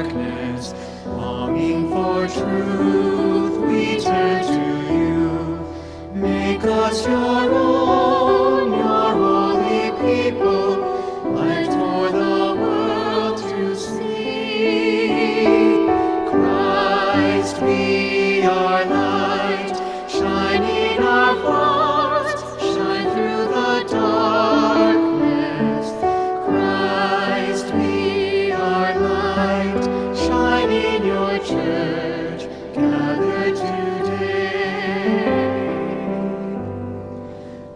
darkness, longing for truth, we turn to you. Make us your own, your holy people, light for the world to see. Christ, be our light, shine in our hearts, shine through the darkness. Christ, be our light, shine in your church, gathered today.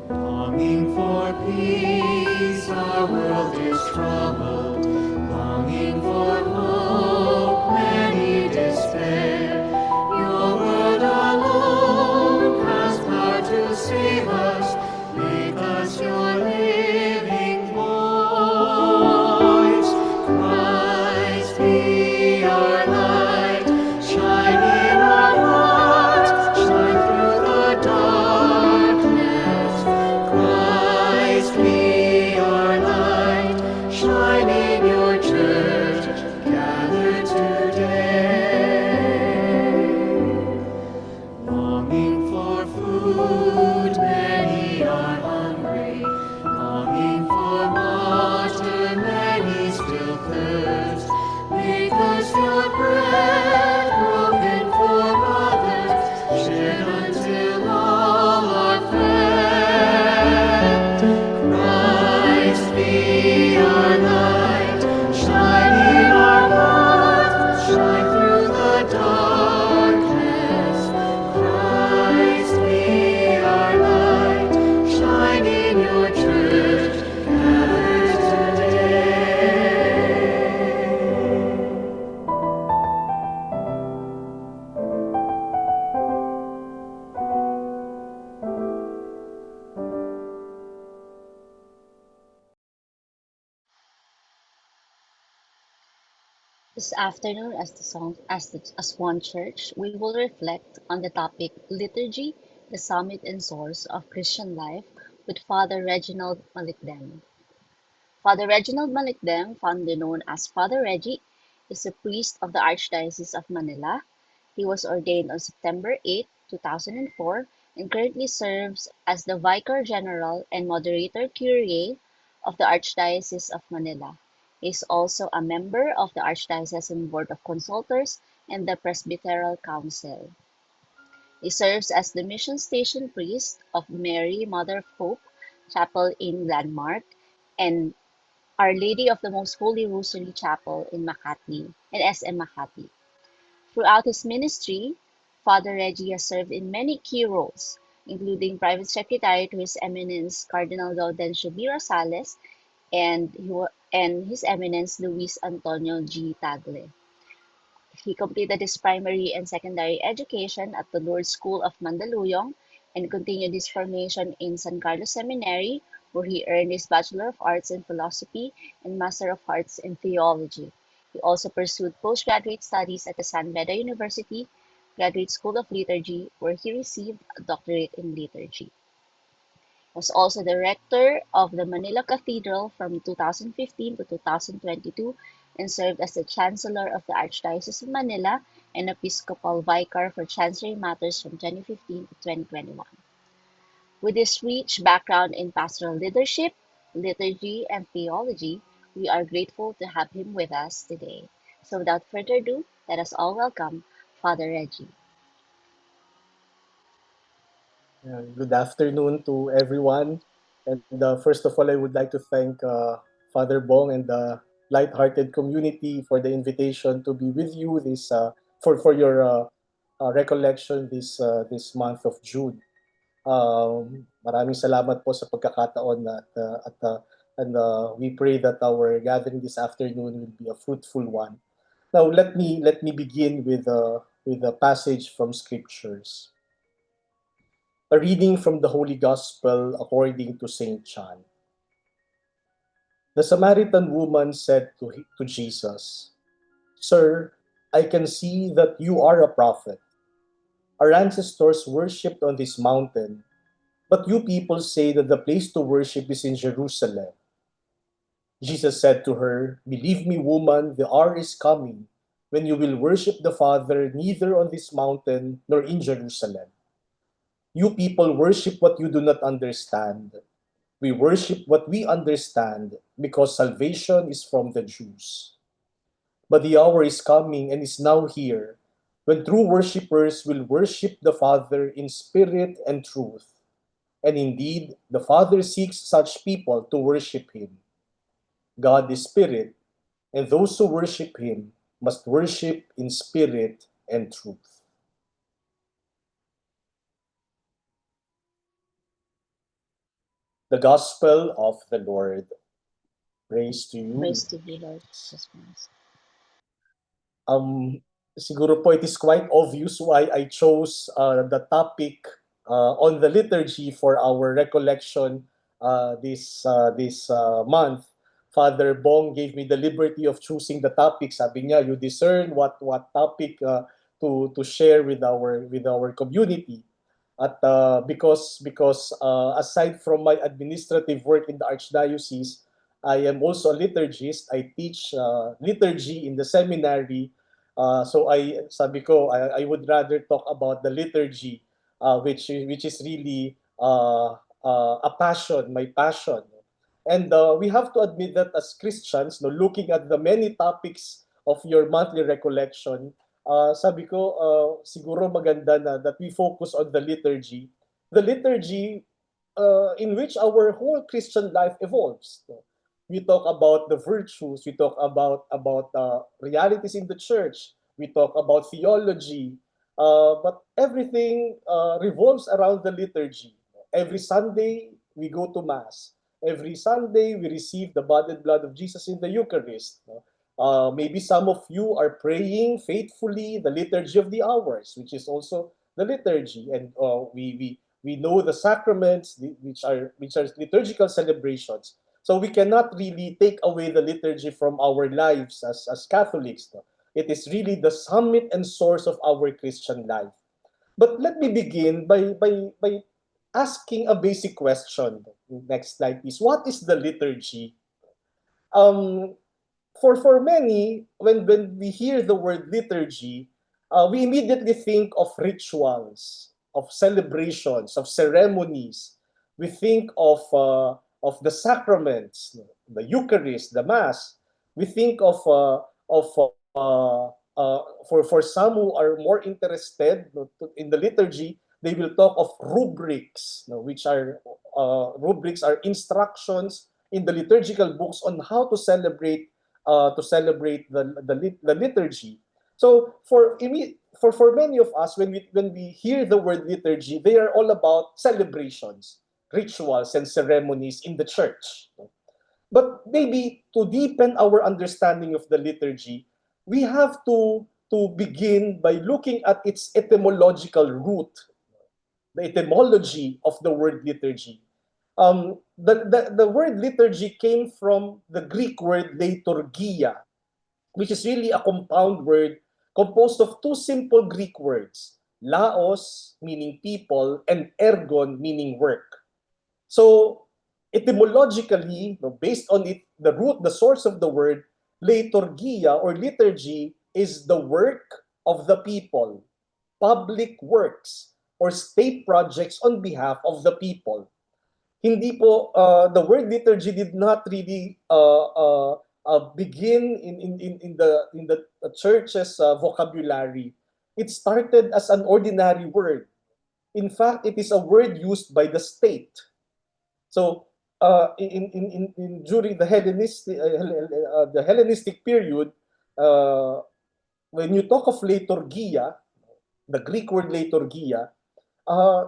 Longing for peace, our world is troubled. Longing for hope, many despair. Your word alone has power to save us. Make us your living voice. Christ, be our light. Shine in our hearts, shine through the darkness. Christ, be our light, shine in your church, gathered today. Longing for food, many are hungry. Longing for water, many still thirst. Make us your bread, broken for others, shared until all are fed. Christ, be our light, shine in our hearts, shine through the darkness. Christ, be our light, shine in your church, gathered today. This afternoon, as one church, we will reflect on the topic Liturgy, the Summit and Source of Christian Life with Father Reginald Malikdem. Father Reginald Malikdem, fondly known as Father Reggie, is a priest of the Archdiocese of Manila. He was ordained on September 8, 2004, and currently serves as the Vicar General and Moderator Curie of the Archdiocese of Manila. He is also a member of the Archdiocesan Board of Consultors and the Presbyteral Council. He serves as the mission station priest of Mary, Mother of Hope Chapel in Landmark and Our Lady of the Most Holy Rosary Chapel in Makati and SM Makati. Throughout his ministry, Father Reggie has served in many key roles, including private secretary to His Eminence Cardinal Gaudencio B. Rosales and His Eminence Luis Antonio G. Tagle. He completed his primary and secondary education at the Lourdes School of Mandaluyong and continued his formation in San Carlos Seminary, where he earned his Bachelor of Arts in Philosophy and Master of Arts in Theology. He also pursued postgraduate studies at the San Beda University Graduate School of Liturgy, where he received a doctorate in liturgy. He was also the rector of the Manila Cathedral from 2015 to 2022 and served as the Chancellor of the Archdiocese of Manila and Episcopal Vicar for Chancery Matters from 2015 to 2021. With his rich background in pastoral leadership, liturgy, and theology, we are grateful to have him with us today. So without further ado, let us all welcome Father Reggie. Good afternoon to everyone. And first of all, I would like to thank Father Bong and the Lighthearted community for the invitation to be with you this for your recollection this month of June. Maraming salamat po sa pagkakataon and we pray that our gathering this afternoon will be a fruitful one. Now let me begin with a passage from scriptures. A reading from the Holy Gospel according to St. John. The Samaritan woman said to Jesus, "Sir, I can see that you are a prophet. Our ancestors worshipped on this mountain, but you people say that the place to worship is in Jerusalem." Jesus said to her, "Believe me, woman, the hour is coming when you will worship the Father neither on this mountain nor in Jerusalem. You people worship what you do not understand. We worship what we understand because salvation is from the Jews. But the hour is coming and is now here when true worshippers will worship the Father in spirit and truth. And indeed, the Father seeks such people to worship Him. God is spirit, and those who worship Him must worship in spirit and truth. The Gospel of the Lord. Praise to you. Praise to you, Lord Jesus Christ. Um, Siguro po it is quite obvious why I chose the topic on the liturgy for our recollection this month. Father Bong gave me the liberty of choosing the topic. Sabi niya, you discern what topic to share with our community. At because aside from my administrative work in the Archdiocese, I am also a liturgist. I teach liturgy in the seminary. So sabi ko, I would rather talk about the liturgy, which is really a passion, my passion. And we have to admit that as Christians, no, looking at the many topics of your monthly recollection, sabi ko, siguro maganda na that we focus on the liturgy. The liturgy in which our whole Christian life evolves. No? We talk about the virtues, we talk about realities in the church, we talk about theology, but everything revolves around the liturgy. Every Sunday, we go to Mass. Every Sunday, we receive the body and blood of Jesus in the Eucharist. Maybe some of you are praying faithfully the Liturgy of the Hours, which is also the liturgy. And we know the sacraments, which are liturgical celebrations. So we cannot really take away the liturgy from our lives as Catholics. No? It is really the summit and source of our Christian life. But let me begin by asking a basic question. Next slide, please. What is the liturgy? Um, for many, when we hear the word liturgy, we immediately think of rituals, of celebrations, of ceremonies. We think of the sacraments, the Eucharist, the Mass. We think for some who are more interested in the liturgy, they will talk of rubrics, which are rubrics are instructions in the liturgical books on how to celebrate the liturgy. So for many of us, when we hear the word liturgy, they are all about celebrations, rituals, and ceremonies in the church. But maybe to deepen our understanding of the liturgy, we have to begin by looking at its etymological root, the etymology of the word liturgy. The word liturgy came from the Greek word liturgia, which is really a compound word composed of two simple Greek words, laos, meaning people, and ergon, meaning work. So, etymologically, based on the root, the source of the word, liturgia or liturgy is the work of the people, public works, or state projects on behalf of the people. Hindi po the word liturgy did not really begin in the church's vocabulary. It started as an ordinary word. In fact, it is a word used by the state. So during the Hellenistic period, when you talk of liturgia, the Greek word liturgia,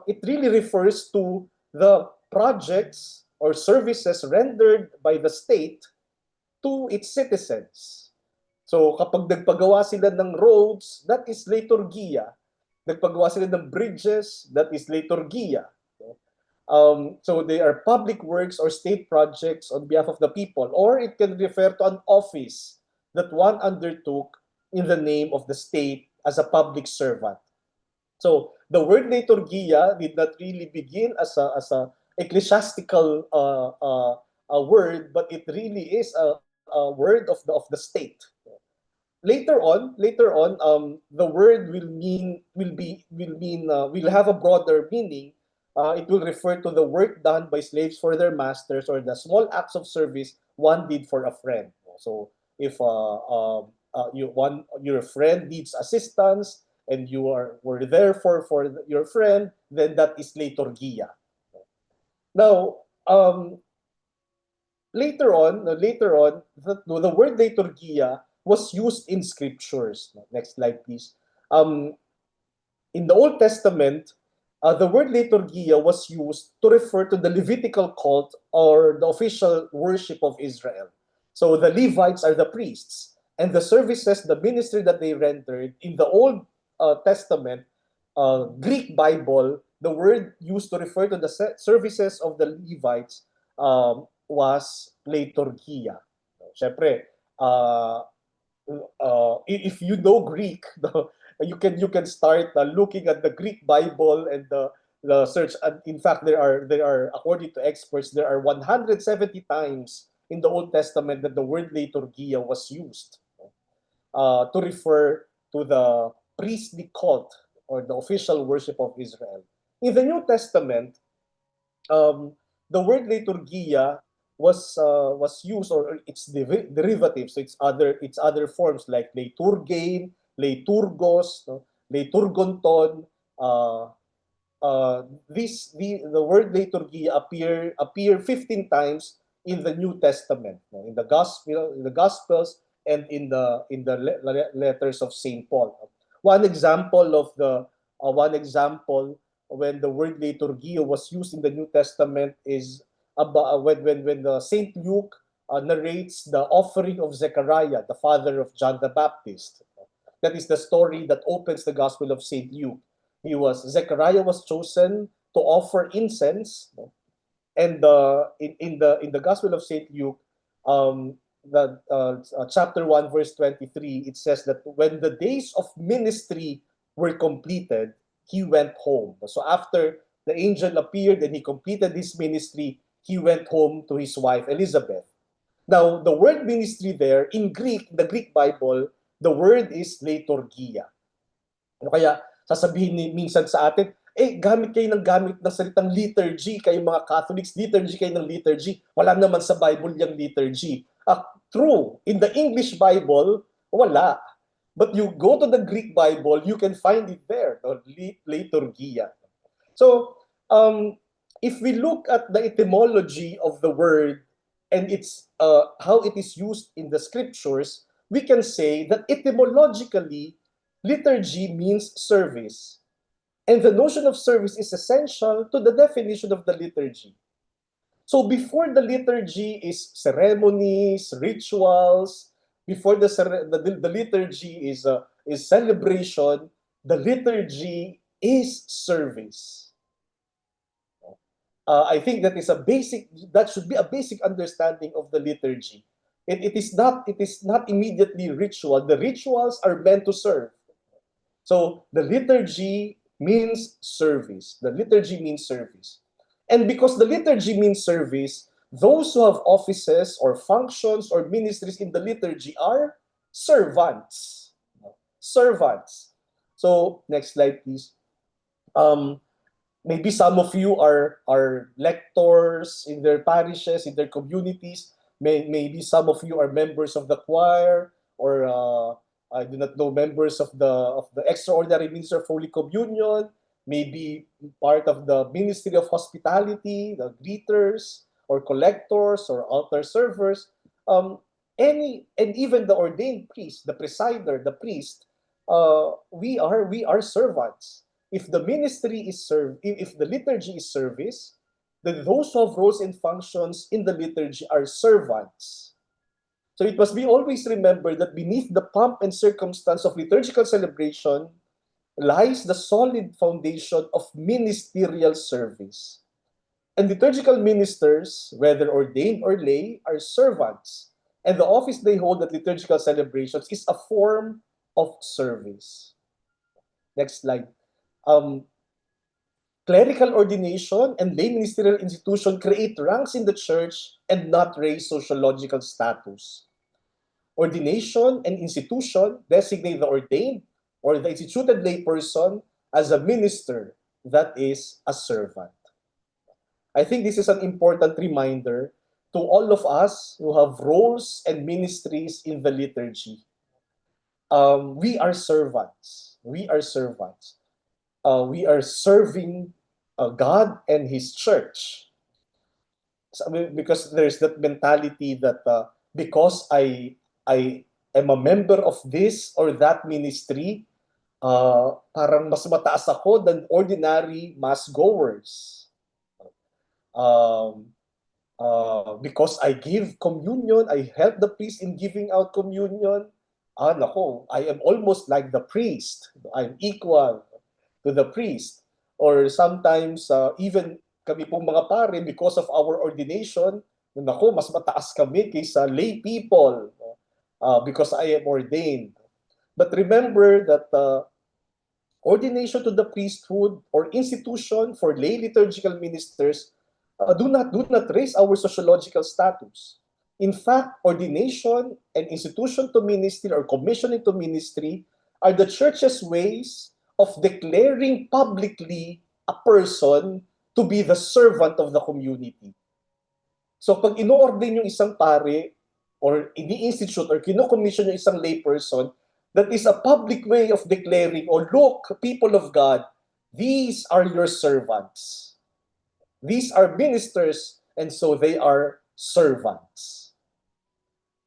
it really refers to the projects or services rendered by the state to its citizens. So kapag nagpagawa sila ng roads, that is liturgia. Nagpagawa sila ng bridges, that is liturgia. So they are public works or state projects on behalf of the people, or it can refer to an office that one undertook in the name of the state as a public servant. So the word liturgia did not really begin as a ecclesiastical a word, but it really is a word of the state. later on, the word will have a broader meaning. It will refer to the work done by slaves for their masters or the small acts of service one did for a friend. So if your friend needs assistance and were there for your friend, then that is liturgia. Now, later on, the word liturgia was used in scriptures. Next slide, please. Um, in the Old Testament, the word liturgia was used to refer to the Levitical cult or the official worship of Israel. So the Levites are the priests, and the services, the ministry that they rendered in the Old Testament, Greek Bible, the word used to refer to the services of the Levites was liturgia. Siyempre, if you know Greek, you can start looking at the Greek Bible and the search. And in fact, there are according to experts, there are 170 times in the Old Testament that the word liturgia was used to refer to the priestly cult or the official worship of Israel. In the New Testament, the word liturgia was used, or its derivatives, so its other forms like liturgein, liturgos, no? Liturgonton. The word liturgia appear 15 times in the New Testament, no? In the Gospels, and in the letters of Saint Paul. One example of the one example when the word liturgia was used in the New Testament is about when the Saint Luke narrates the offering of Zechariah, the father of John the Baptist. That is the story that opens the Gospel of Saint Luke. Zechariah was chosen to offer incense, no? And in the Gospel of Saint Luke, the chapter 1 verse 23, it says that when the days of ministry were completed, he went home. So after the angel appeared and he completed his ministry, he went home to his wife Elizabeth. Now, the word ministry there in Greek, the Greek Bible, the word is liturgia. Kaya sasabihin minsan sa atin, gamit kayo ng salitang liturgy, kayo mga Catholics, liturgy kayo ng liturgy. Wala naman sa Bible yung liturgy. True, in the English Bible, wala. But you go to the Greek Bible, you can find it there, no? Liturgia. So, if we look at the etymology of the word and how it is used in the scriptures, we can say that etymologically, liturgy means service. And the notion of service is essential to the definition of the liturgy. So before the liturgy is ceremonies, rituals, before the liturgy is celebration, the liturgy is service. I think that should be a basic understanding of the liturgy. It is not immediately ritual. The rituals are meant to serve. So the liturgy means service. The liturgy means service. And because the liturgy means service, those who have offices or functions or ministries in the liturgy are servants. Servants. So next slide, please. Maybe some of you are lectors in their parishes, in their communities. Maybe some of you are members of the choir, or I do not know, members of the Extraordinary Ministry of Holy Communion, maybe part of the Ministry of Hospitality, the greeters or collectors or altar servers, and even the ordained priest, the presider, the priest. We are servants. If the ministry is if the liturgy is service, then those who have roles and functions in the liturgy are servants. So it must be always remembered that beneath the pomp and circumstance of liturgical celebration lies the solid foundation of ministerial service. And liturgical ministers, whether ordained or lay, are servants. And the office they hold at liturgical celebrations is a form of service. Next slide. Clerical ordination and lay ministerial institution create ranks in the church and not raise sociological status. ordination and institution designate the ordained or the instituted layperson as a minister, that is, a servant. I think this is an important reminder to all of us who have roles and ministries in the liturgy. We are servants. We are servants. We are serving God and His church. Because there's that mentality that because I am a member of this or that ministry, parang mas mataas ako than ordinary mass goers. Because I give communion, I help the priest in giving out communion. Nako, I am almost like the priest. I'm equal to the priest. Or sometimes, even kami pong mga pare, because of our ordination, nako, mas mataas kami kaysa lay people because I am ordained. But remember that ordination to the priesthood or institution for lay liturgical ministers do not raise our sociological status. In fact, ordination and institution to ministry or commissioning to ministry are the church's ways of declaring publicly a person to be the servant of the community. So pag ino-ordain yung isang pare or ini-institute or kino-commission yung isang layperson, that is a public way of declaring, oh look, people of God, these are your servants. These are ministers, and so they are servants.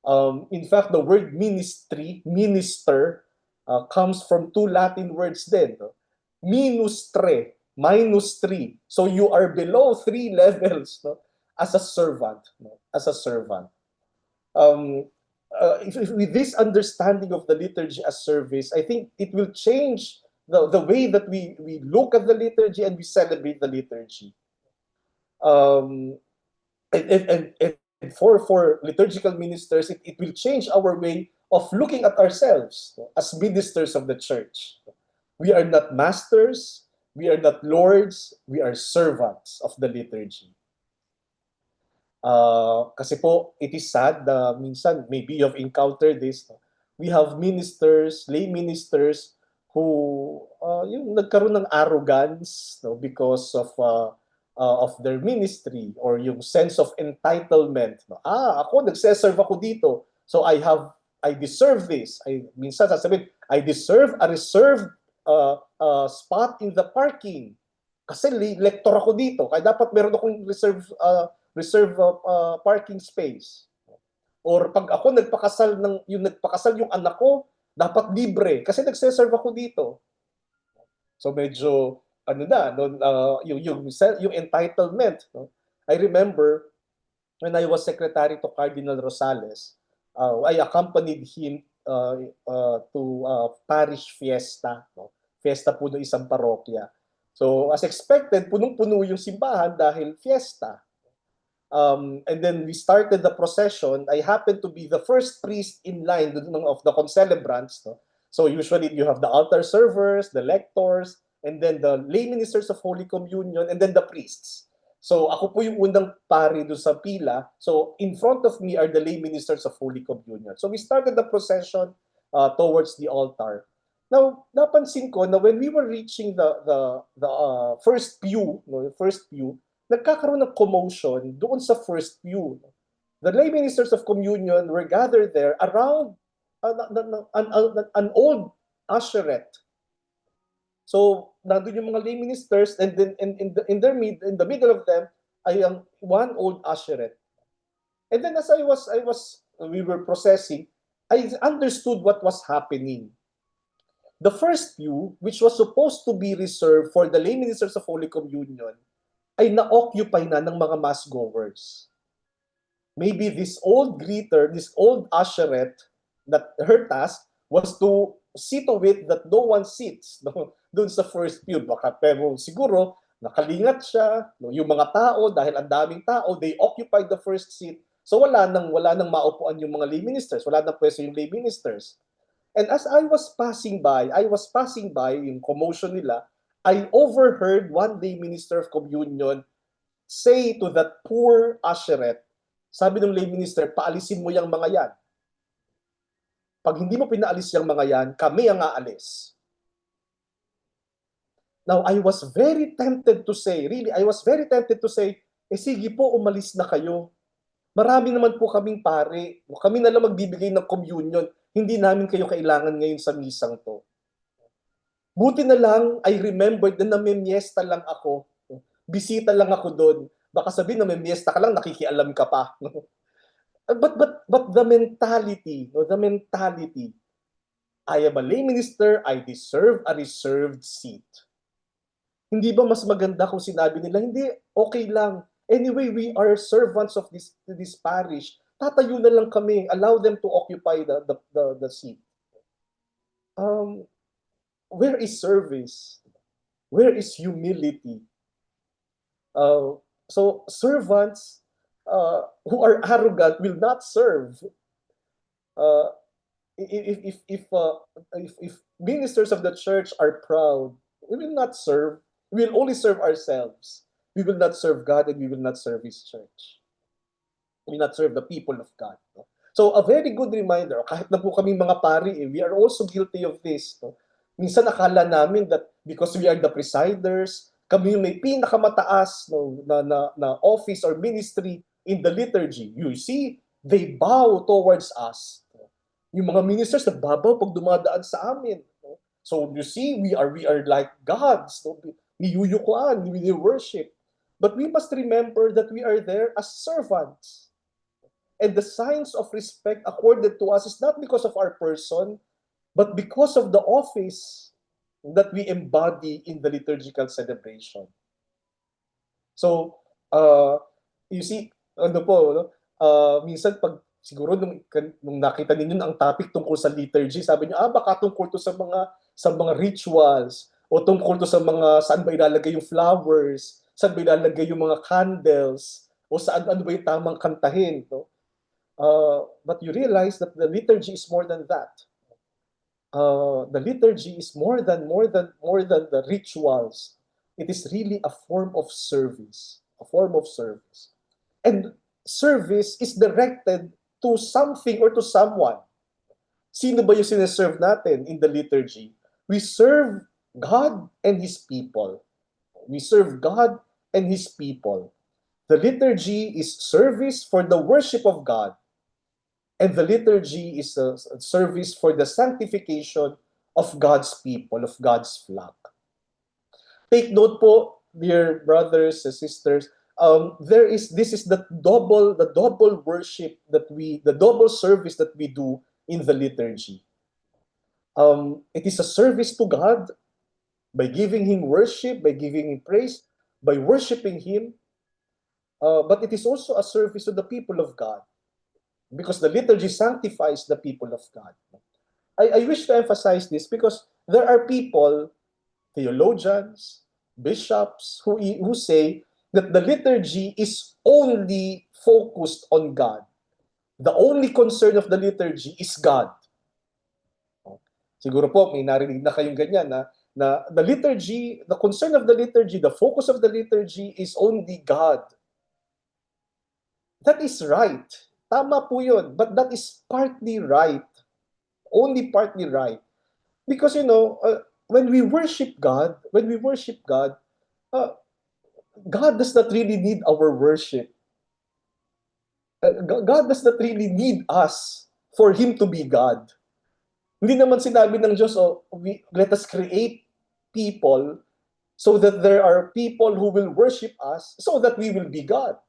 In fact, the word minister, comes from two Latin words din. No? Minus 3. So you are below 3 levels, no? As a servant. No? As a servant. With this understanding of the liturgy as service, I think it will change the way that we look at the liturgy and we celebrate the liturgy. And for liturgical ministers, it will change our way of looking at ourselves as ministers of the church. We are not masters, we are not lords, we are servants of the liturgy. Kasi po, it is sad, minsan, maybe you have encountered this, we have ministers, lay ministers, who yung nagkaroon ng arrogance, no, because of their ministry or yung sense of entitlement. No? Ako, nagseserve ako dito, so I deserve this. Minsan sasabihin, I deserve a reserved spot in the parking. Kasi lector ako dito, kaya dapat meron akong reserve parking space. Or pag ako nagpakasal yung anak ko, dapat libre kasi nagse-serve ako dito. So medyo yung entitlement. No? I remember when I was secretary to Cardinal Rosales, I accompanied him to parish fiesta. No? Fiesta po ng isang parokya. So as expected, punong-puno yung simbahan dahil fiesta. And then we started the procession. I happened to be the first priest in line of the concelebrants. No? So usually you have the altar servers, the lectors, and then the lay ministers of Holy Communion, and then the priests. So ako po yung unang pari doon sa pila. So in front of me are the lay ministers of Holy Communion. So we started the procession towards the altar. Now, napansin ko na when we were reaching the first pew, nagkakaroon ng commotion doon sa first pew. The lay ministers of communion were gathered there around an old usherette. So, nandun yung mga lay ministers, and then in the middle of them ay ang one old usherette. And then as we were processing, I understood what was happening. The first pew, which was supposed to be reserved for the lay ministers of Holy Communion, ay na-occupy na ng mga mass goers. Maybe this old greeter, this old usherette, that her task was to see to it that no one sits doon sa first pew. Baka pero siguro nakalingat siya, yung mga tao, dahil ang daming tao, they occupied the first seat. So wala nang maupuan yung mga lay ministers, wala nang pwesto yung lay ministers. And as I was passing by yung commotion nila, I overheard one lay minister of communion say to that poor usherette, sabi ng lay minister, paalisin mo yung mga yan. Pag hindi mo pinaalis yung mga yan, kami ang aalis. Now, I was very tempted to say, sige po, umalis na kayo. Marami naman po kaming pare. Kami na lang magbibigay ng communion. Hindi namin kayo kailangan ngayon sa misang to. Buti na lang, I remembered na namimiesta lang ako. Bisita lang ako doon. Baka sabihin na namimiesta ka lang, nakikialam ka pa. But the mentality, I am a lay minister, I deserve a reserved seat. Hindi ba mas maganda kung sinabi nila, hindi, okay lang. Anyway, we are servants of this parish. Tatayo na lang kami. Allow them to occupy the seat. Where is service? Where is humility? So servants who are arrogant will not serve. If ministers of the church are proud, we will not serve. We will only serve ourselves. We will not serve God, and we will not serve His church. We will not serve the people of God. No? So a very good reminder, kahit na po kaming mga pari, we are also guilty of this. No? Minsan akala namin that because we are the presiders, kami yung may pinakamataas na office or ministry in the liturgy. You see, they bow towards us. Yung mga ministers nagbabaw pag dumadaan sa amin. So you see, we are like gods. Niyuyukuan, we worship. But we must remember that we are there as servants. And the signs of respect accorded to us is not because of our person, but because of the office that we embody in the liturgical celebration. So, you see, minsan pag siguro nung nakita ninyo ang topic tungkol sa liturgy, sabi niyo, baka tungkol to sa mga rituals, o tungkol to sa mga saan ba ilalagay yung flowers, saan ba ilalagay yung mga candles, o ano ba yung tamang kantahin. No? But you realize that the liturgy is more than that. The liturgy is more than the rituals. It is really a form of service. And service is directed to something or to someone. Sino ba yung sineserve natin in the liturgy? We serve God and His people. The liturgy is service for the worship of God. And the liturgy is a service for the sanctification of God's people, of God's flock. Take note po, dear brothers and sisters, this is the double worship the double service that we do in the liturgy. It is a service to God by giving Him worship, by giving Him praise, by worshiping Him. But it is also a service to the people of God. Because the liturgy sanctifies the people of God. I wish to emphasize this because there are people, theologians, bishops, who say that the liturgy is only focused on God. The only concern of the liturgy is God. Siguro po, may narinig na kayong ganyan na the liturgy, the concern of the liturgy, the focus of the liturgy is only God. That is right. Tama po yun, but that is partly right. Only partly right. Because, when we worship God, God does not really need our worship. God does not really need us for Him to be God. Hindi naman sinabi ng Diyos, let us create people so that there are people who will worship us so that we will be God.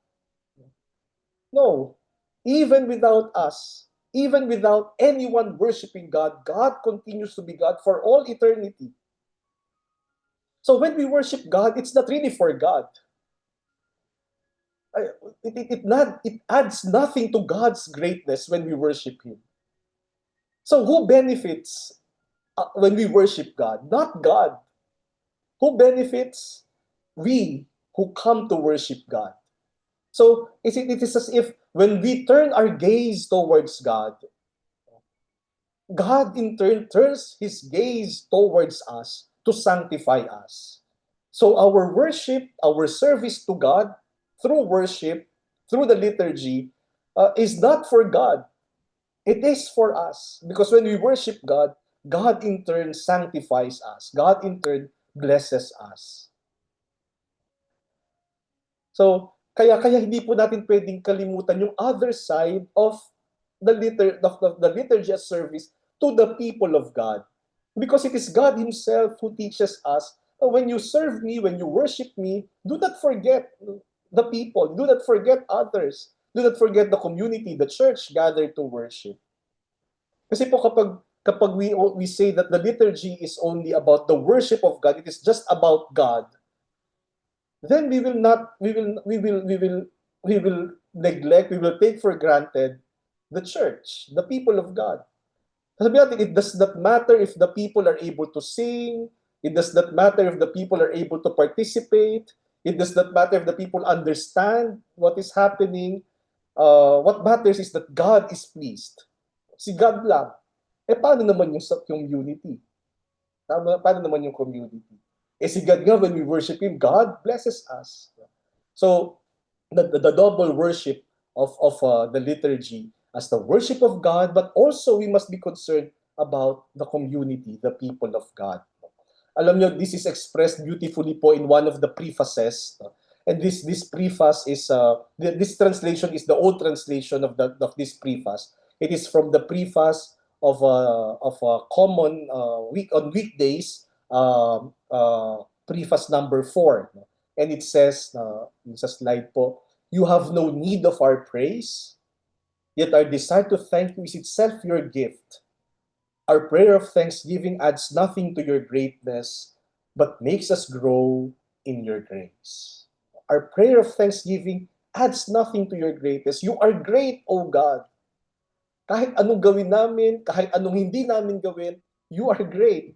No. Even without us, even without anyone worshiping God, God continues to be God for all eternity. So when we worship God, it's not really for God. It adds nothing to God's greatness when we worship Him. So who benefits when we worship God? Not God. Who benefits? We who come to worship God. So it is as if when we turn our gaze towards God, God in turn turns His gaze towards us to sanctify us. So our worship, our service to God through worship, through the liturgy, is not for God. It is for us. Because when we worship God, God in turn sanctifies us. God in turn blesses us. So, kaya hindi po natin pwedeng kalimutan yung other side of the liturgy service to the people of God. Because it is God Himself who teaches us, when you serve me, when you worship me, do not forget the people, do not forget others, do not forget the community, the church gathered to worship. Kasi po kapag we say that the liturgy is only about the worship of God, it is just about God, then we will neglect, we will take for granted the church, the people of God. Sabi natin, it does not matter if the people are able to sing, it does not matter if the people are able to participate, it does not matter if the people understand what is happening. What matters is that God is pleased. Si God lang. Paano naman yung sa community? Paano naman yung community? Si God nga, when we worship Him, God blesses us. So, the double worship of the liturgy as the worship of God, but also we must be concerned about the community, the people of God. Alam nyo, this is expressed beautifully po in one of the prefaces. And this preface is, this translation is the old translation of this preface. It is from the preface of a common weekdays, preface number 4. And it says, sa slide po, you have no need of our praise, yet our desire to thank you is itself your gift. Our prayer of thanksgiving adds nothing to your greatness, but makes us grow in your grace. Our prayer of thanksgiving adds nothing to your greatness. You are great, O God. Kahit anong gawin namin, kahit anong hindi namin gawin, you are great.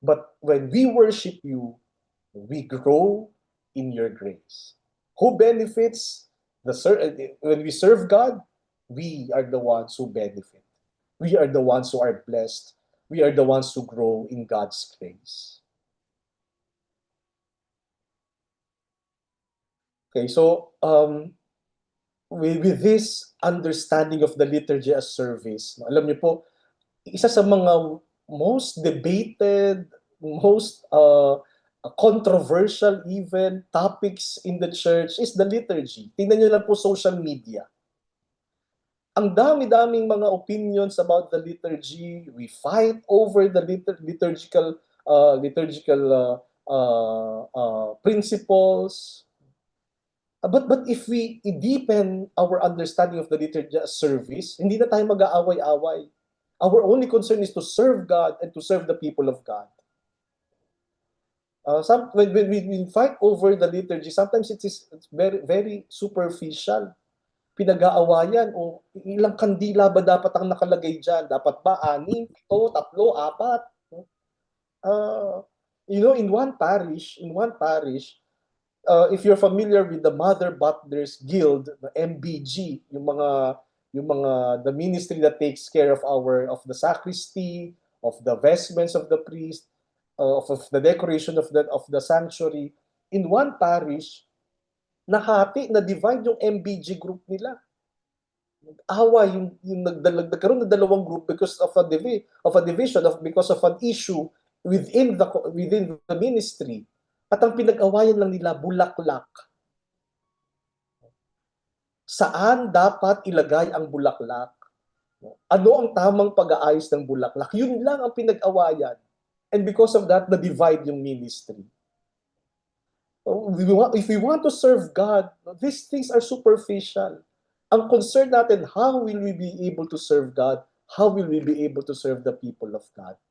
But when we worship you, we grow in your grace. Who benefits? When we serve God, we are the ones who benefit. We are the ones who are blessed. We are the ones who grow in God's grace. Okay, so with this understanding of the liturgy as service, alam niyo po, isa sa mga most debated, most controversial even topics in the church is the liturgy. Tingnan niyo lang po social media. Ang dami-daming mga opinions about the liturgy. We fight over the liturgical principles. But if we deepen our understanding of the liturgy service, hindi na tayo mag-aaway-away. Our only concern is to serve God and to serve the people of God. When we fight over the liturgy, sometimes it's very, very superficial. Pinag-aawayan o ilang kandila ba dapat ang nakalagay dyan? Dapat ba 6, 7, 3, 4? In one parish, if you're familiar with the Mother Butlers Guild, the MBG, the ministry that takes care of the sacristy, of the vestments of the priest, of the decoration of the sanctuary, in one parish, na-divide yung MBG group nila. Nag-away yung nagkaroon ng dalawang group because of a division, because of an issue within the ministry. At ang pinag-awayan lang nila, bulaklak. Saan dapat ilagay ang bulaklak? Ano ang tamang pag-aayos ng bulaklak? Yun lang ang pinag-awayan. And because of that, na-divide yung ministry. If we want to serve God, these things are superficial. Ang concern natin, how will we be able to serve God? How will we be able to serve the people of God?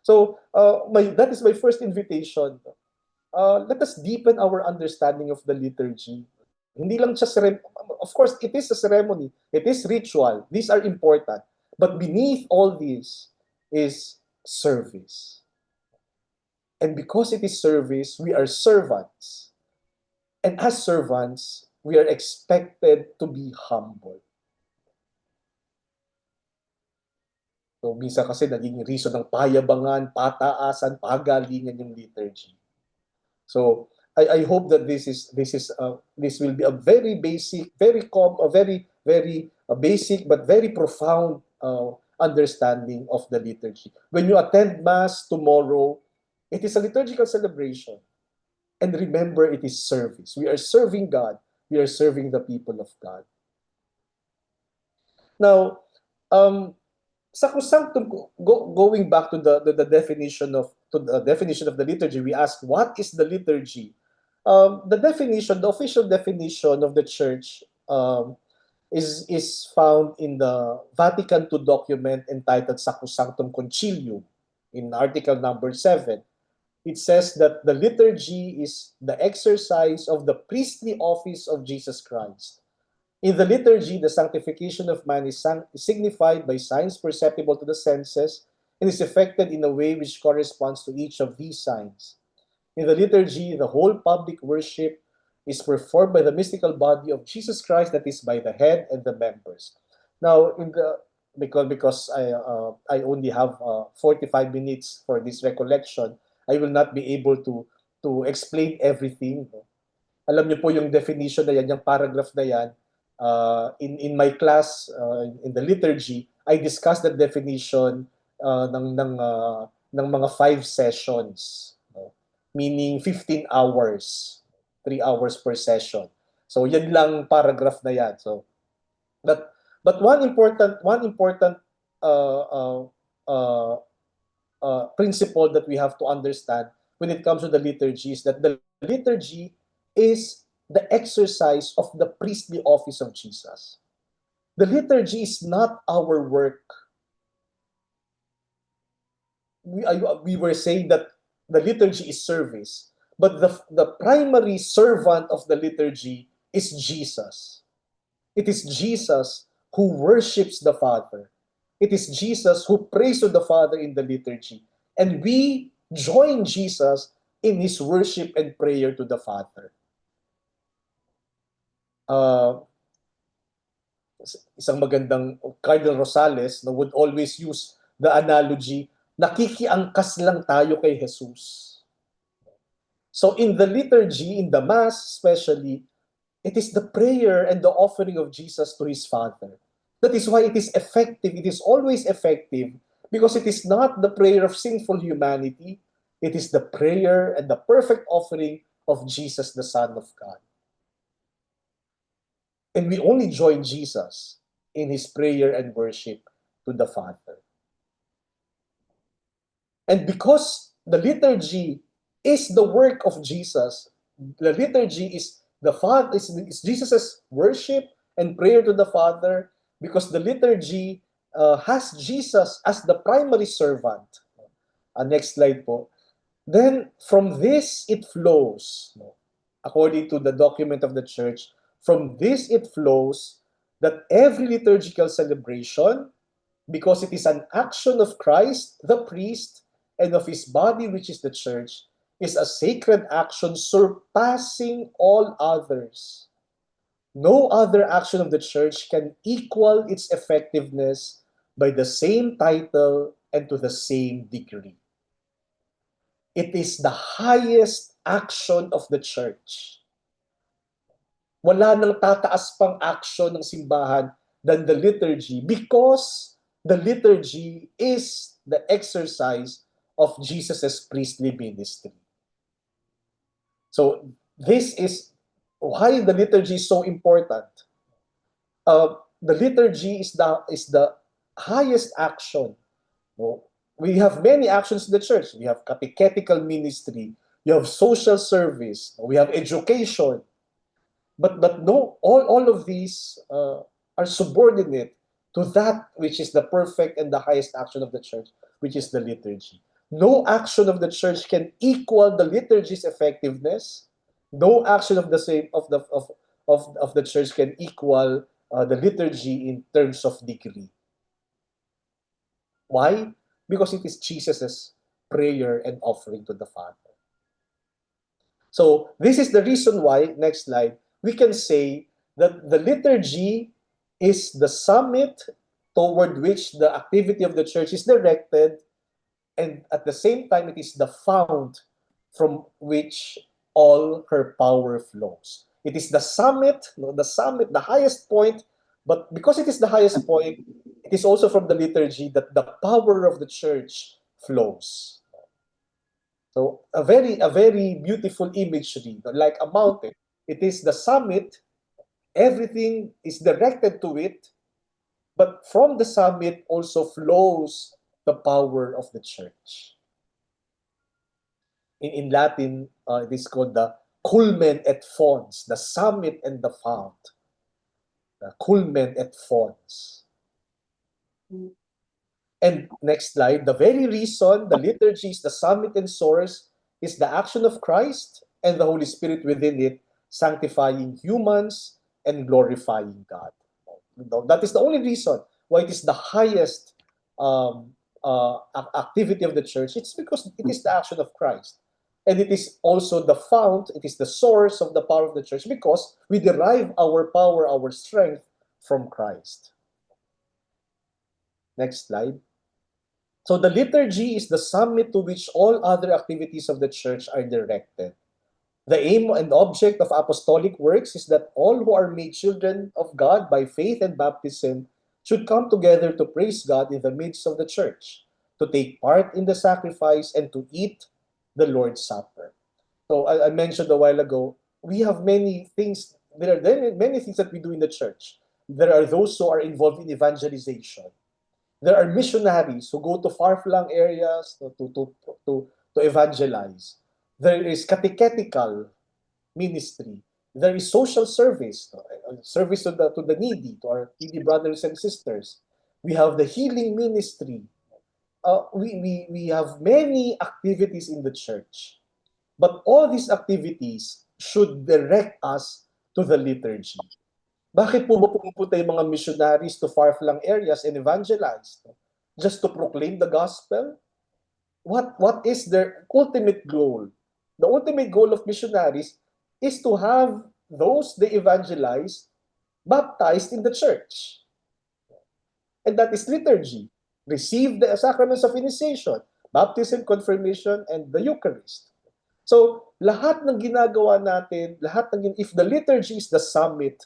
So, that is my first invitation. Let us deepen our understanding of the liturgy. Hindi lang siya of course, it is a ceremony. It is ritual. These are important. But beneath all this is service. And because it is service, we are servants. And as servants, we are expected to be humble. So, minsan kasi naging reason ng payabangan, pataasan, pagalingan yung liturgy. So, I hope that this will be a very basic, very a basic but very profound understanding of the liturgy. When you attend Mass tomorrow, it is a liturgical celebration. And remember, it is service. We are serving God. We are serving the people of God. Now, Sacrosanctum, going back to the definition of the liturgy, we asked, what is the liturgy? The official definition of the Church is found in the Vatican II document entitled Sacrosanctum Concilium in article number 7. It says that the liturgy is the exercise of the priestly office of Jesus Christ. In the liturgy, the sanctification of man is signified by signs perceptible to the senses and is effected in a way which corresponds to each of these signs. In the liturgy, the whole public worship is performed by the mystical body of Jesus Christ, that is, by the head and the members. Now, because I only have 45 minutes for this recollection, I will not be able to explain everything. Alam niyo po yung definition na yan, yung paragraph na yan, in my class in the liturgy, I discussed the definition ng mga 5 sessions, meaning 15 hours, 3 hours per session. So yan lang paragraph na yan. So but one important principle that we have to understand when it comes to the liturgy is that the liturgy is the exercise of the priestly office of Jesus. The liturgy is not our work. We were saying that the liturgy is service, but the primary servant of the liturgy is Jesus. It is Jesus who worships the Father. It is Jesus who prays to the Father in the liturgy. And we join Jesus in his worship and prayer to the Father. Isang magandang Cardinal Rosales would always use the analogy, nakikiangkas lang tayo kay Jesus. So in the liturgy, in the Mass especially, it is the prayer and the offering of Jesus to his Father. That is why it is effective. It is always effective because it is not the prayer of sinful humanity. It is the prayer and the perfect offering of Jesus, the Son of God. And we only join Jesus in his prayer and worship to the Father. And because the liturgy is the work of Jesus, the liturgy is is Jesus' worship and prayer to the Father, because the liturgy has Jesus as the primary servant. Next slide po. Then from this it flows, according to the document of the Church, from this it flows that every liturgical celebration, because it is an action of Christ, the priest, and of his body, which is the Church, is a sacred action surpassing all others. No other action of the Church can equal its effectiveness by the same title and to the same degree. It is the highest action of the Church. Wala nang tataas pang action ng simbahan than the liturgy, because the liturgy is the exercise of Jesus' priestly ministry. So this is why the liturgy is so important. The liturgy is the highest action. We have many actions in the Church. We have catechetical ministry. You have social service. We have education. But no, all of these are subordinate to that which is the perfect and the highest action of the Church, which is the liturgy. No action of the Church can equal the liturgy's effectiveness. No action of the Church can equal the liturgy in terms of degree. Why? Because it is Jesus' prayer and offering to the Father. So this is the reason why, next slide, we can say that the liturgy is the summit toward which the activity of the Church is directed, and at the same time it is the fount from which all her power flows. It is the summit, the highest point But because it is the highest point, it is also from the liturgy that the power of the church flows. So a very beautiful imagery, like a mountain. It is the summit, everything is directed to it, but from the summit also flows the power of the church. In Latin, it is called the culmen et fons, the summit and the fount. The culmen et fons. And next slide, the very reason the liturgy is the summit and source is the action of Christ and the Holy Spirit within it, sanctifying humans and glorifying God. That is the only reason why it is the highest activity of the church. It's because it is the action of Christ. And it is also the fount, it is the source of the power of the church because we derive our power, our strength from Christ. Next slide. So the liturgy is the summit to which all other activities of the church are directed. The aim and object of apostolic works is that all who are made children of God by faith and baptism should come together to praise God in the midst of the church, to take part in the sacrifice, and to eat the Lord's Supper. So I mentioned a while ago, we have many things, there are many things that we do in the church. There are those who are involved in evangelization. There are missionaries who go to far-flung areas to evangelize. There is catechetical ministry. There is social service, service to the needy, to our needy brothers and sisters. We have the healing ministry. We have many activities in the church. But all these activities should direct us to the liturgy. Bakit po ba pumupunta yung mga missionaries to far-flung areas and evangelize? Just to proclaim the gospel? What is their ultimate goal? The ultimate goal of missionaries is to have those they evangelize baptized in the church. And that is liturgy. Receive the sacraments of initiation, baptism, confirmation, and the Eucharist. So, lahat ng ginagawa natin, if the liturgy is the summit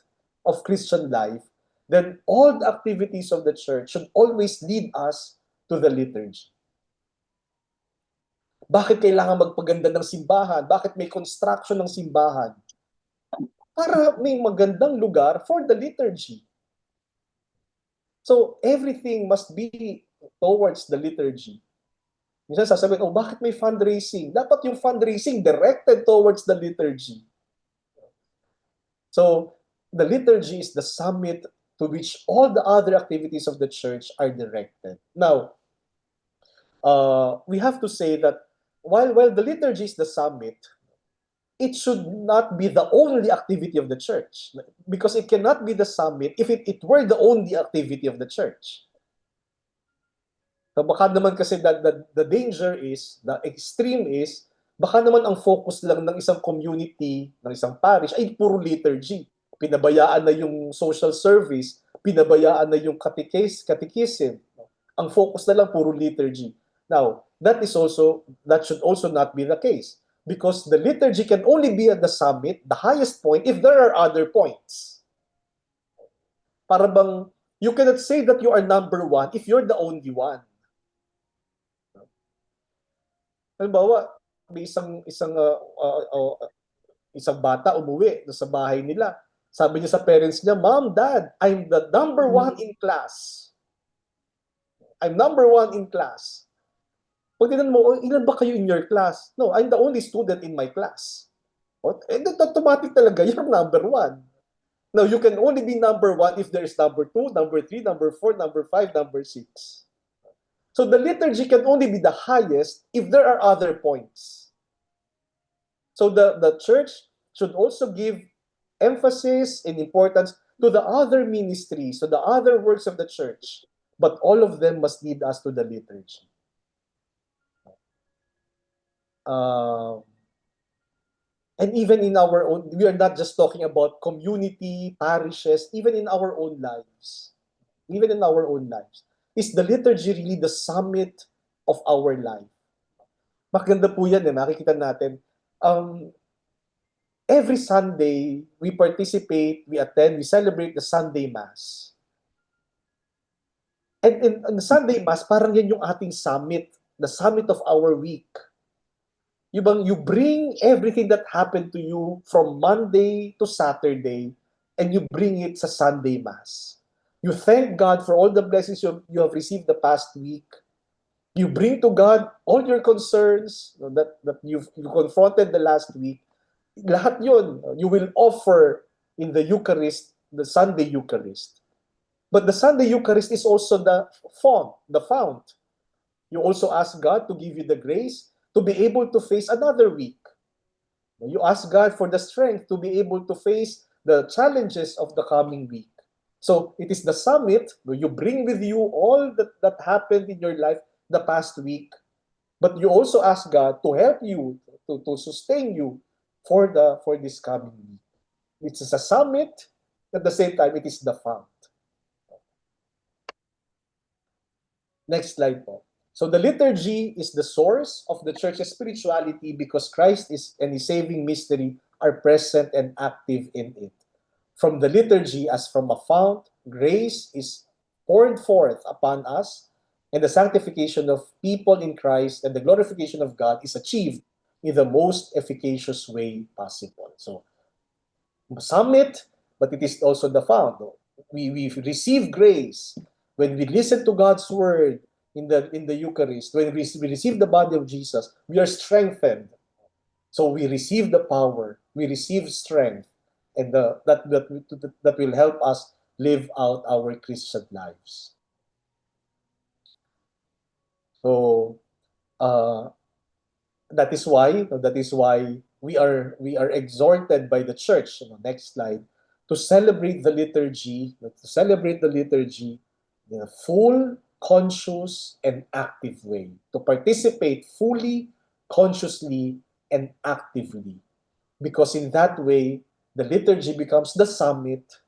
of Christian life, then all the activities of the church should always lead us to the liturgy. Bakit kailangan magpaganda ng simbahan? Bakit may construction ng simbahan? Para may magandang lugar for the liturgy. So, everything must be towards the liturgy. Minsan sasabihin, bakit may fundraising? Dapat yung fundraising directed towards the liturgy. So, the liturgy is the summit to which all the other activities of the church are directed. Now, we have to say that while the liturgy is the summit, it should not be the only activity of the church. Because it cannot be the summit if it were the only activity of the church. So baka naman kasi the danger is, the extreme is, baka naman ang focus lang ng isang community, ng isang parish, ay puro liturgy. Pinabayaan na yung social service, pinabayaan na yung catechism. Ang focus na lang puro liturgy. Now, that should also not be the case. Because the liturgy can only be at the summit, the highest point, if there are other points. Para bang, you cannot say that you are number one if you're the only one. Halimbawa, may isang bata umuwi sa bahay nila. Sabi niya sa parents niya, Mom, Dad, I'm the number one in class. I'm number one in class. Pag tinanong mo, ilan ba kayo in your class? No, I'm the only student in my class. And automatic talaga, you're number one. Now, you can only be number one if there is number 2, number 3, number 4, number 5, number 6. So the liturgy can only be the highest if there are other points. So the church should also give emphasis and importance to the other ministries, to the other works of the church. But all of them must lead us to the liturgy. And even in our own, we are not just talking about community, parishes, even in our own lives. Even in our own lives. Is the liturgy really the summit of our life? Maganda po yan, makikita natin. every Sunday, we participate, we attend, we celebrate the Sunday Mass. And in the Sunday Mass, parang yan yung ating summit, the summit of our week. You bring everything that happened to you from Monday to Saturday, and you bring it sa Sunday Mass. You thank God for all the blessings you have received the past week. You bring to God all your concerns that you confronted the last week. Lahat yun, you will offer in the Eucharist, the Sunday Eucharist. But the Sunday Eucharist is also the fount. You also ask God to give you the grace to be able to face another week. You ask God for the strength to be able to face the challenges of the coming week. So it is the summit where you bring with you all that happened in your life the past week. But you also ask God to help you, to sustain you for this coming week. It's a summit, at the same time, it is the fount. Next slide po. So the liturgy is the source of the church's spirituality because Christ and His saving mystery are present and active in it. From the liturgy as from a fount, grace is poured forth upon us, and the sanctification of people in Christ and the glorification of God is achieved in the most efficacious way possible. So, summit, but it is also the fount. We receive grace when we listen to God's word in the Eucharist. When we receive the body of Jesus, we are strengthened. So we receive the power, we receive strength, and that will help us live out our Christian lives. So that is why we are exhorted by the church. Next slide, to celebrate the liturgy in a full, conscious, and active way. To participate fully, consciously, and actively, because in that way the liturgy becomes the summit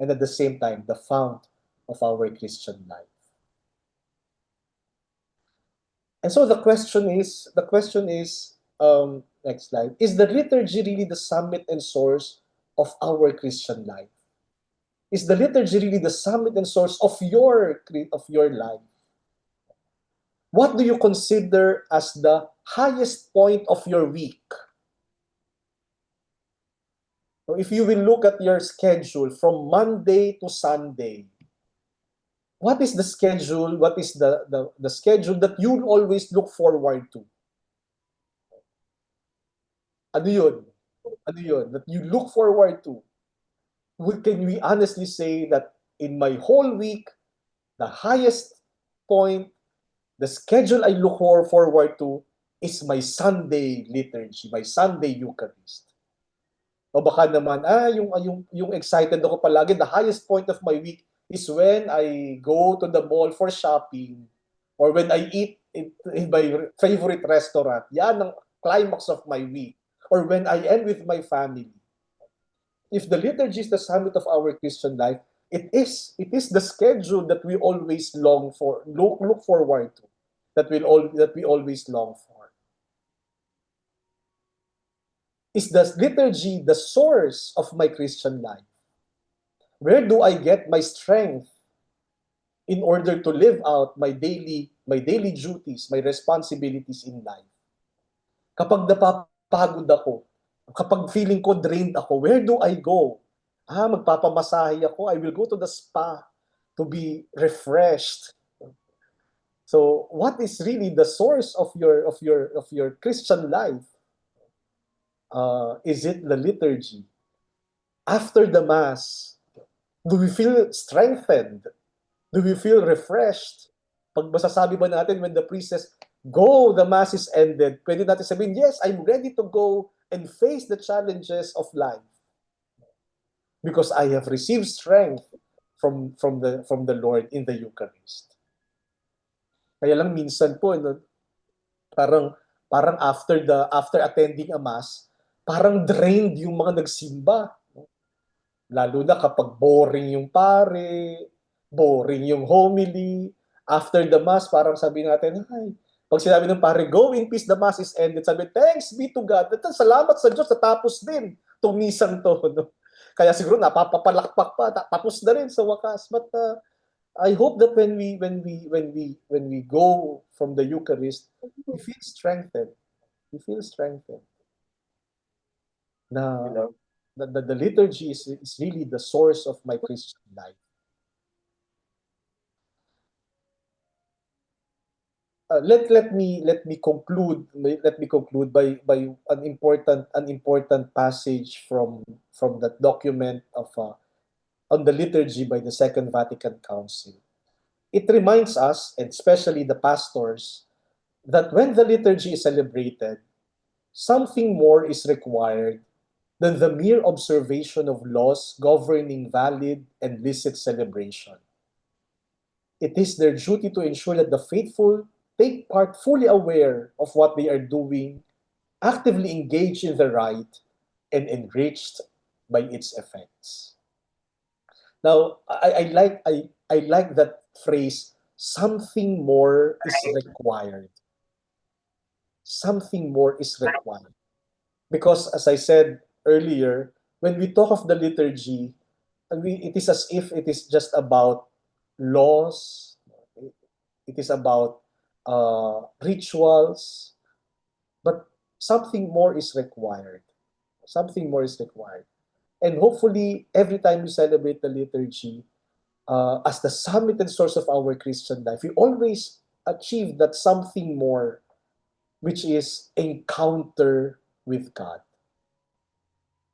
and at the same time the fount of our Christian life. And so the question is, next slide, is the liturgy really the summit and source of our Christian life? Is the liturgy really the summit and source of your life? What do you consider as the highest point of your week? So if you will look at your schedule from Monday to Sunday, what is the schedule? What is the schedule that you always look forward to? Ano yun? Ano yun? That you look forward to? Can we honestly say that in my whole week, the highest point, the schedule I look forward to is my Sunday liturgy, my Sunday Eucharist? O baka naman, yung excited ako palagi, the highest point of my week is when I go to the mall for shopping or when I eat in my favorite restaurant. Yan ang climax of my week. Or when I end with my family. If the liturgy is the summit of our Christian life, it is the schedule that we always long for, look forward to, that we always long for. Is the liturgy the source of my Christian life? Where do I get my strength in order to live out my daily duties, my responsibilities in life? Kapag napapagod ako, kapag feeling ko drained ako, where do I go? Magpapamasahe ako. I will go to the spa to be refreshed. So, what is really the source of your Christian life? Is it the liturgy? After the Mass, do we feel strengthened? Do we feel refreshed? Pag masasabi ba natin when the priest says, go, the Mass is ended, pwede natin sabihin, yes, I'm ready to go and face the challenges of life because I have received strength from the Lord in the Eucharist. Kaya lang minsan po, parang after attending a Mass, parang drained yung mga nagsimba. Lalo na kapag boring yung pare, boring yung homily. After the Mass, parang sabi natin, ay, Pag sinabi ng pare, go in peace, the mass is ended. Sabi, thanks be to God. At salamat sa Diyos, natapos din itong misang to. No? Kaya siguro napapapalakpak pa, tapos na rin sa wakas. But I hope that when we go from the Eucharist, we feel strengthened. We feel strengthened. Na the liturgy is really the source of my Christian life. Let me conclude by an important passage from that document of on the liturgy by the Second Vatican Council. It reminds us, and especially the pastors, that when the liturgy is celebrated, something more is required than the mere observation of laws governing valid and licit celebration. It is their duty to ensure that the faithful take part fully aware of what they are doing, actively engaged in the rite, and enriched by its effects. Now, I like that phrase, something more is required. Something more is required. Because as I said earlier, when we talk of the liturgy, it is as if it is just about laws, it is about rituals, but something more is required. Something more is required. And hopefully, every time we celebrate the liturgy, as the summit and source of our Christian life, we always achieve that something more, which is encounter with God.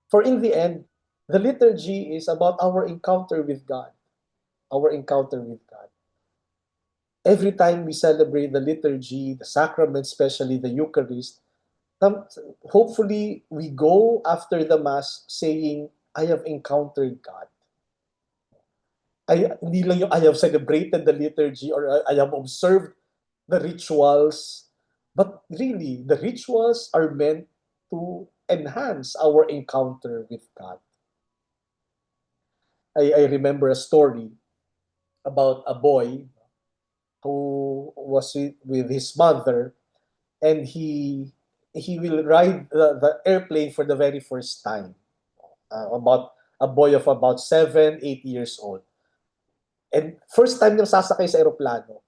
For in the end, the liturgy is about our encounter with God. Our encounter with God. Every time we celebrate the liturgy, the sacrament, especially the Eucharist, hopefully we go after the Mass saying, I have encountered God. Hindi lang yung I have celebrated the liturgy or I have observed the rituals, but really, the rituals are meant to enhance our encounter with God. I remember a story about a boy who was with his mother, and he will ride the airplane for the very first time. About a boy of about 7, 8 years old. And first time niyang sasakay sa eroplano.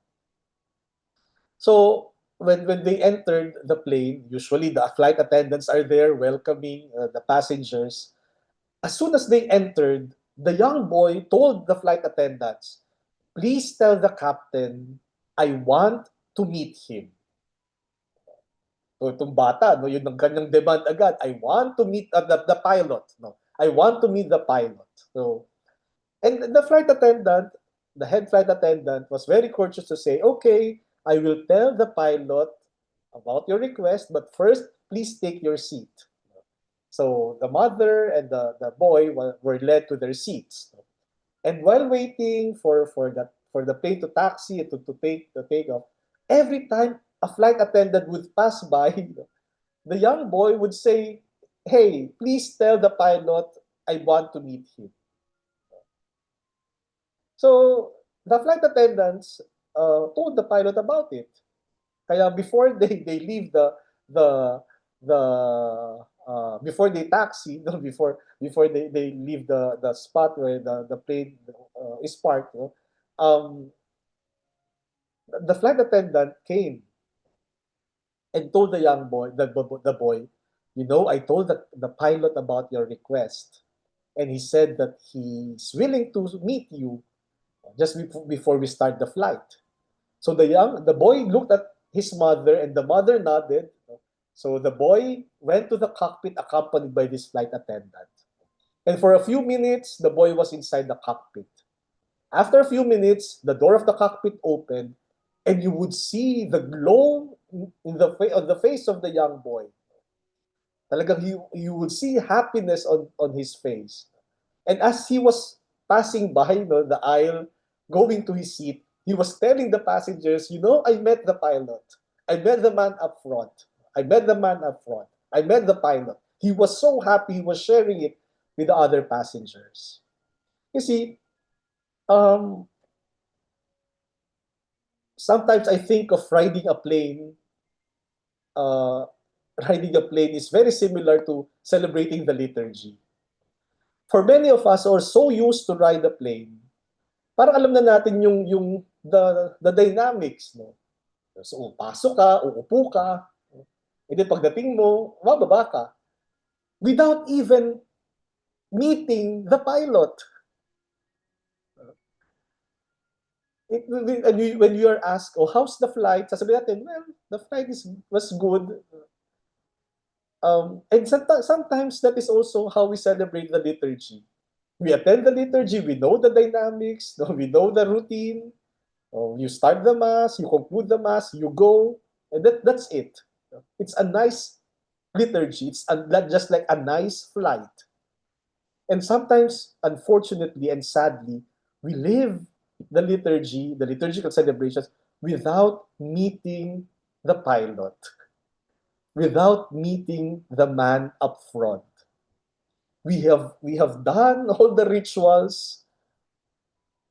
So, when they entered the plane, usually the flight attendants are there welcoming the passengers. As soon as they entered, the young boy told the flight attendants, please tell the captain, I want to meet him. So, itong bata, no, yun ang kanyang demand agad. I want to meet the pilot. No, I want to meet the pilot. So, and the flight attendant, the head flight attendant, was very courteous to say, okay, I will tell the pilot about your request, but first, please take your seat. So the mother and the boy were led to their seats. And while waiting for the plane to taxi to take off, every time a flight attendant would pass by, the young boy would say, hey, please tell the pilot I want to meet him. So the flight attendants told the pilot about it. Kaya before they leave before they taxi, no, before they leave the spot where the plane is parked, no, the flight attendant came and told the young boy, the boy, you know, I told the pilot about your request, and he said that he's willing to meet you just before we start the flight. So the boy looked at his mother, and the mother nodded. So the boy went to the cockpit accompanied by this flight attendant. And for a few minutes, the boy was inside the cockpit. After a few minutes, the door of the cockpit opened, and you would see the glow on the face of the young boy. Talagang you would see happiness on his face. And as he was passing by the aisle, going to his seat, he was telling the passengers, you know, I met the pilot. I met the man up front. I met the man up front. I met the pilot. He was so happy. He was sharing it with the other passengers. You see, sometimes I think of riding a plane riding a plane is very similar to celebrating the liturgy. For many of us who are so used to ride a plane, parang alam na natin yung the dynamics, no? So, pasok ka, uupo ka, and then pagdating mo, bababa ka. Without even meeting the pilot. When you are asked, oh, how's the flight? Sasabihin natin, well, the flight was good. And sometimes that is also how we celebrate the liturgy. We attend the liturgy, we know the dynamics, no? We know the routine. Oh, you start the mass, you conclude the mass, you go, and that's it. It's a nice liturgy. It's not just like a nice flight. And sometimes, unfortunately and sadly, we live the liturgy, the liturgical celebrations, without meeting the pilot, without meeting the man up front. We have done all the rituals,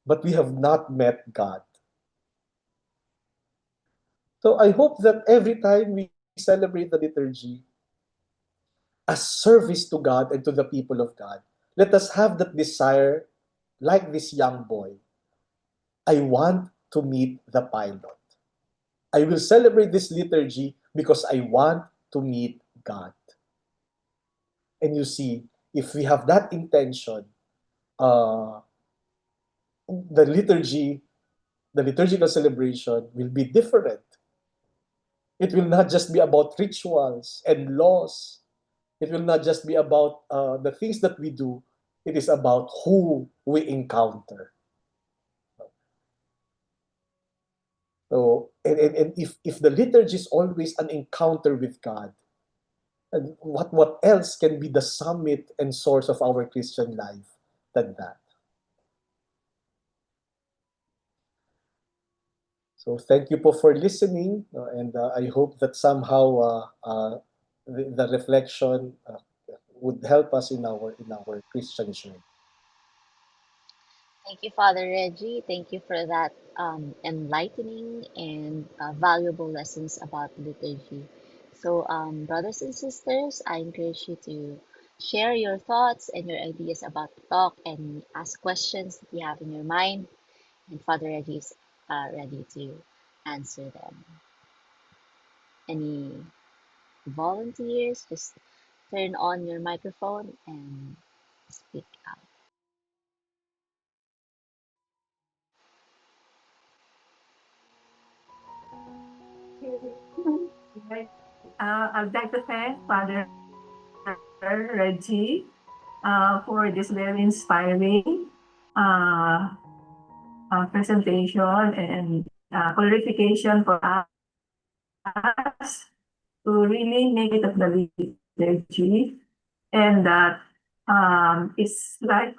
but we have not met God. So I hope that every time we celebrate the liturgy as service to God and to the people of God, let us have that desire, like this young boy. I want to meet the pilot. I will celebrate this liturgy because I want to meet God. And you see, if we have that intention, the liturgy, the liturgical celebration will be different. It will not just be about rituals and laws. It will not just be about the things that we do. It is about who we encounter. So, and if the liturgy is always an encounter with God, and what else can be the summit and source of our Christian life than that? So thank you po for listening, and I hope that somehow the reflection would help us in our Christian journey. Thank you, Father Reggie. Thank you for that enlightening and valuable lessons about liturgy. So, brothers and sisters, I encourage you to share your thoughts and your ideas about the talk and ask questions that you have in your mind. And Father Reggie is ready to answer them. Any volunteers, just turn on your microphone and speak out. Right. I'd like to thank Father Reggie for this very inspiring uh, presentation and clarification for us to really make it of the liturgy. And that it's like,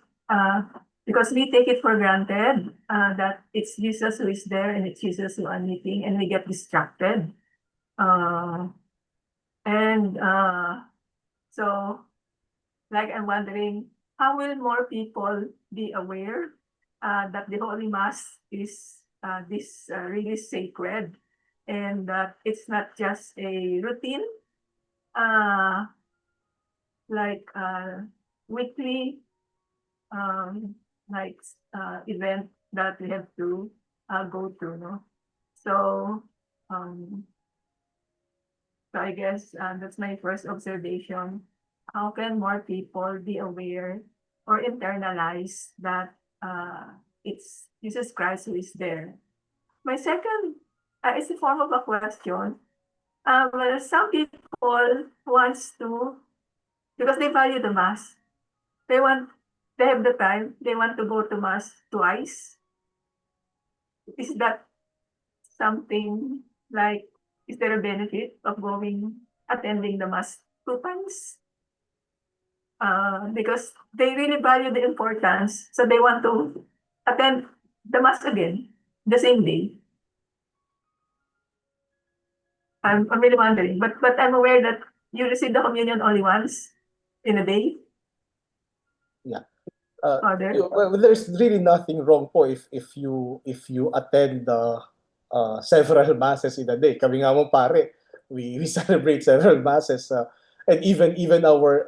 because we take it for granted that it's Jesus who is there and it's Jesus who are meeting, and we get distracted. So, like, I'm wondering, how will more people be aware that the Holy Mass is this really sacred, and that it's not just a routine, uh, like weekly, like event that we have to go through, no? So, so I guess that's my first observation. How can more people be aware or internalize that it's Jesus Christ who is there? My second is a form of a question. Well, some people wants to, because they value the mass, they have the time, they want to go to mass twice. Is that something like, is there a benefit of attending the mass 2 times? Because they really value the importance, so they want to attend the mass again the same day. I'm really wondering, but I'm aware that you receive the communion only once in a day. Yeah. Father. Well, there's really nothing wrong po if you attend several masses in a day. Kami nga mo pare, we celebrate several masses, and even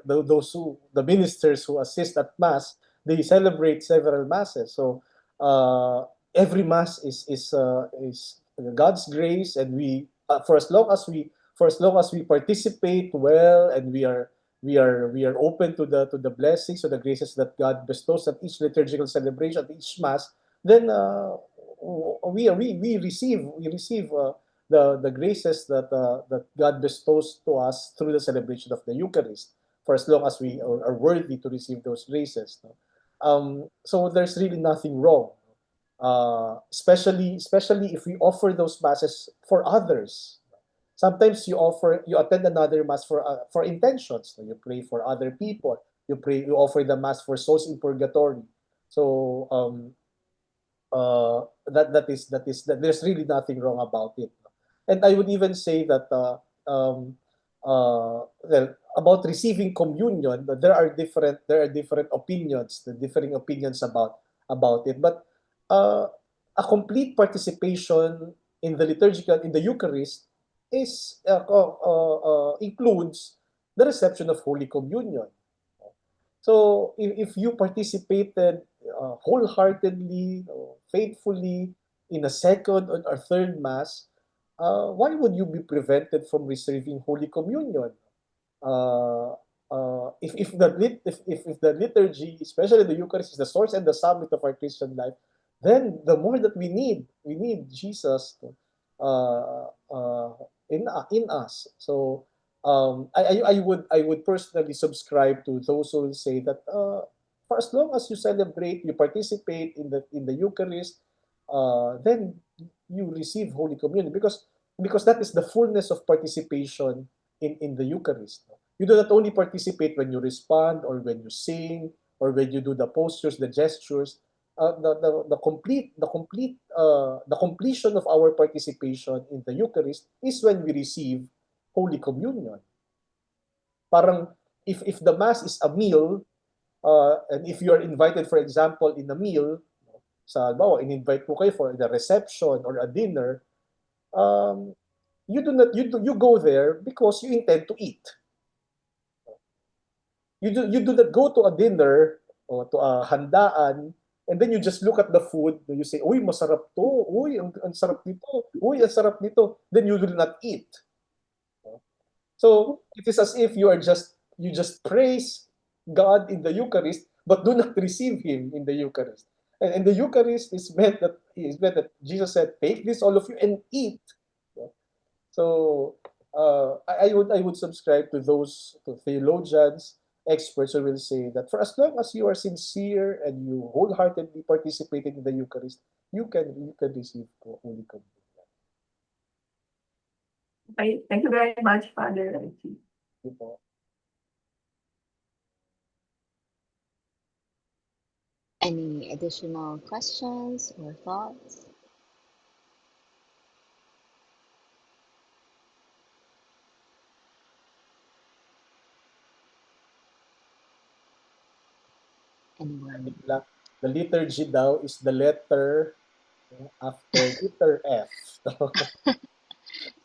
those who the ministers who assist at mass, they celebrate several masses. So every mass is God's grace, and we for as long as we participate well, and we are open to the blessings or the graces that God bestows at each liturgical celebration, at each mass, then we receive the graces that God bestows to us through the celebration of the Eucharist, for as long as we are worthy to receive those graces. No? So there's really nothing wrong, especially if we offer those masses for others. Sometimes you attend another mass for intentions. You pray for other people. You offer the mass for souls in purgatory. So that there's really nothing wrong about it. And I would even say that well, about receiving communion, there are different opinions, the differing opinions about it. But uh, a complete participation in the Eucharist includes the reception of Holy Communion. So if you participated wholeheartedly, faithfully in a second or third mass, why would you be prevented from receiving Holy Communion? Uh, if the liturgy, especially the Eucharist, is the source and the summit of our Christian life, then the more that we need Jesus in us. So I would personally subscribe to those who say that for as long as you celebrate, you participate in the Eucharist, then you receive Holy Communion, because that is the fullness of participation in the Eucharist. You do not only participate when you respond or when you sing or when you do the postures, the gestures. The completion of our participation in the Eucharist is when we receive Holy Communion. Parang if the mass is a meal, and if you are invited, for example, in a meal, sa bawa in-invite mo kayo for the reception or a dinner, um, you go there because you intend to eat. You do not go to a dinner or to a handaan, and then you just look at the food, and you say, "Uy, masarap to. Uy, ang sarap nito. Uy, ang sarap nito." Then you will not eat. So it is as if you just praise God in the Eucharist, but do not receive Him in the Eucharist. And the Eucharist is meant that Jesus said, "Take this, all of you, and eat." So I would subscribe to those theologians, experts who will say that for as long as you are sincere and you wholeheartedly participating in the Eucharist, you can receive Holy Communion. Okay, thank you very much, Father Reggie. Yun po. Any additional questions or thoughts? Anyone? The liturgy daw is the letter after letter F. So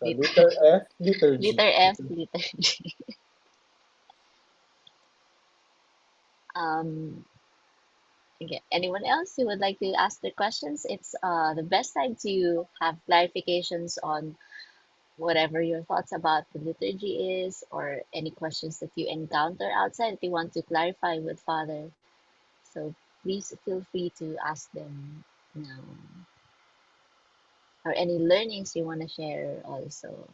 letter F, liturgy. Letter F, letter G. Um, okay. Anyone else who would like to ask their questions? It's the best time to have clarifications on whatever your thoughts about the liturgy is, or any questions that you encounter outside that you want to clarify with Father. So please feel free to ask them now, or any learnings you want to share also.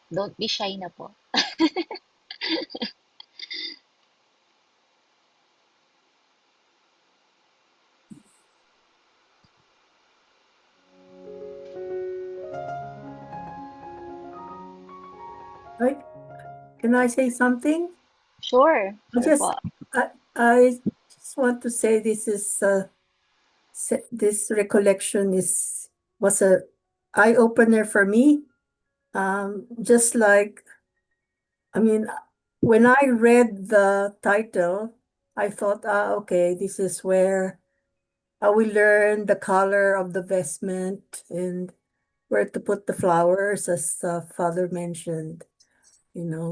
Don't be shy na po. Right? Can I say something? Sure, I sure just, po. I just want to say this recollection was a eye opener for me. Just like, I mean, when I read the title, I thought, okay, this is where I will learn the color of the vestment and where to put the flowers, as Father mentioned,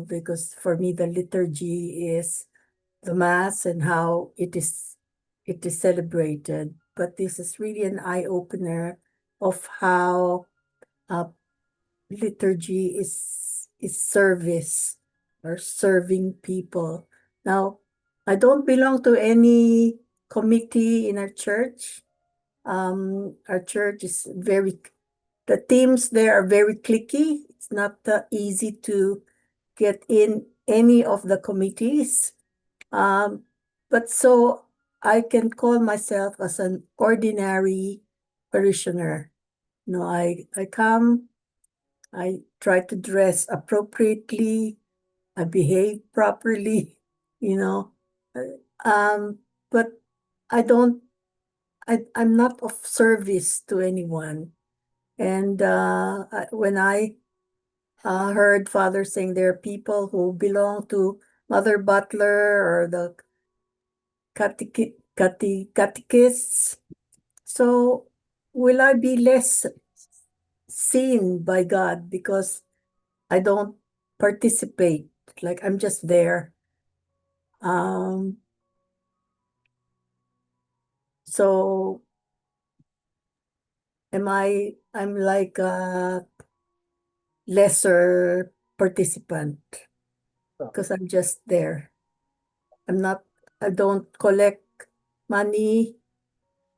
because for me the liturgy is the mass and how it is celebrated. But this is really an eye opener of how uh, liturgy is service or serving people. Now, I don't belong to any committee in our church. Our church is the teams there are very cliquey. It's not easy to get in any of the committees. But so I can call myself as an ordinary parishioner. I come, I try to dress appropriately, I behave properly, you know. But I don't, I'm not of service to anyone. And when I heard Father saying there are people who belong to Mother Butler or the catechists, so will I be less seen by God because I don't participate? Like I'm just there. Um, so I'm like a lesser participant because I'm just there. I don't collect money.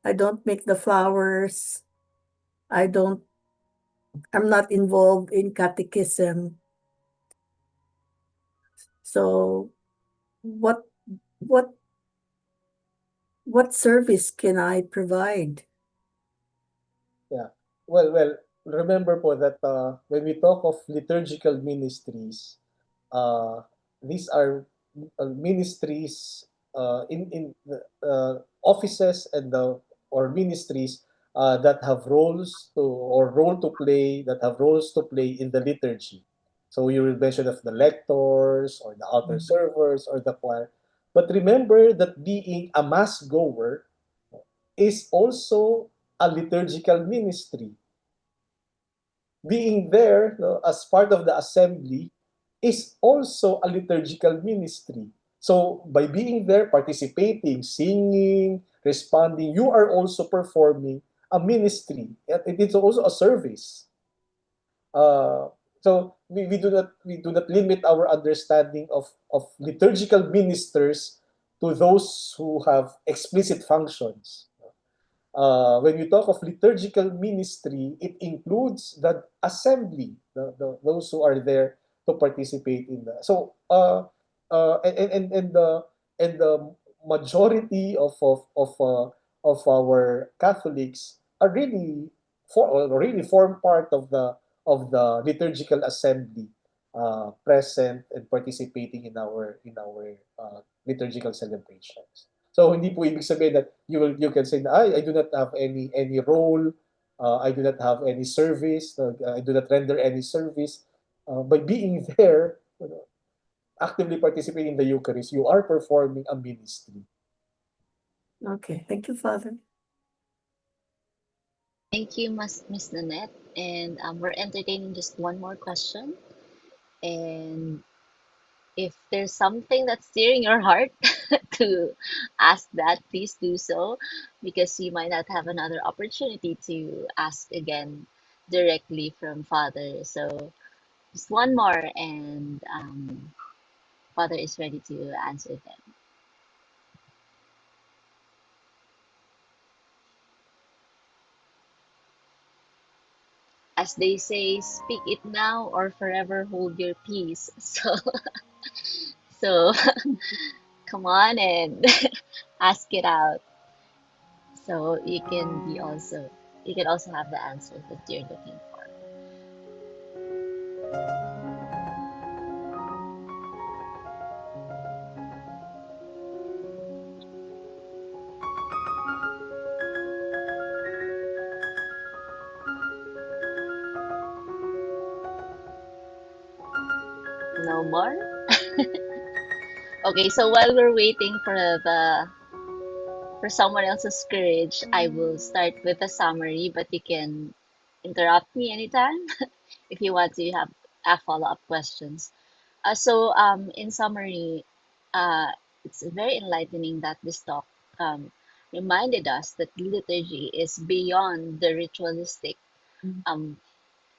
I don't make the flowers. I don't, I'm not involved in catechism. So what, what, what service can I provide? Yeah. Well, remember po that when we talk of liturgical ministries, uh, these are ministries in the offices and the or ministries that have roles to or role to play that have roles to play in the liturgy. So you will mention of the lectors or the altar servers or the choir. But remember that being a mass goer is also a liturgical ministry. Being there, as part of the assembly is also a liturgical ministry. So by being there, participating, singing, responding, you are also performing a ministry. It is also a service. Uh, so we do not limit our understanding of liturgical ministers to those who have explicit functions. When you talk of liturgical ministry, it includes the assembly, those who are there to participate in that. So, and the majority of our Catholics are really form part of the liturgical assembly, present and participating in our liturgical celebrations. So hindi po ibig sabihin that you can say na I do not have any role, I do not have any service, I do not render any service. By being there, actively participating in the Eucharist, you are performing a ministry. Okay, thank you, Father. Thank you, Miss Nanette. And we're entertaining just one more question. And if there's something that's stirring your heart to ask that, please do so because you might not have another opportunity to ask again directly from Father. So just one more, and Father is ready to answer them. As they say, speak it now or forever hold your peace. So come on and ask it out. So you can also have the answer that you're looking for. No more? Okay, so while we're waiting for someone else's courage, I will start with a summary, but you can interrupt me anytime if you want to have a follow-up questions. In summary, uh, it's very enlightening that this talk um, reminded us that liturgy is beyond the ritualistic Mm. um,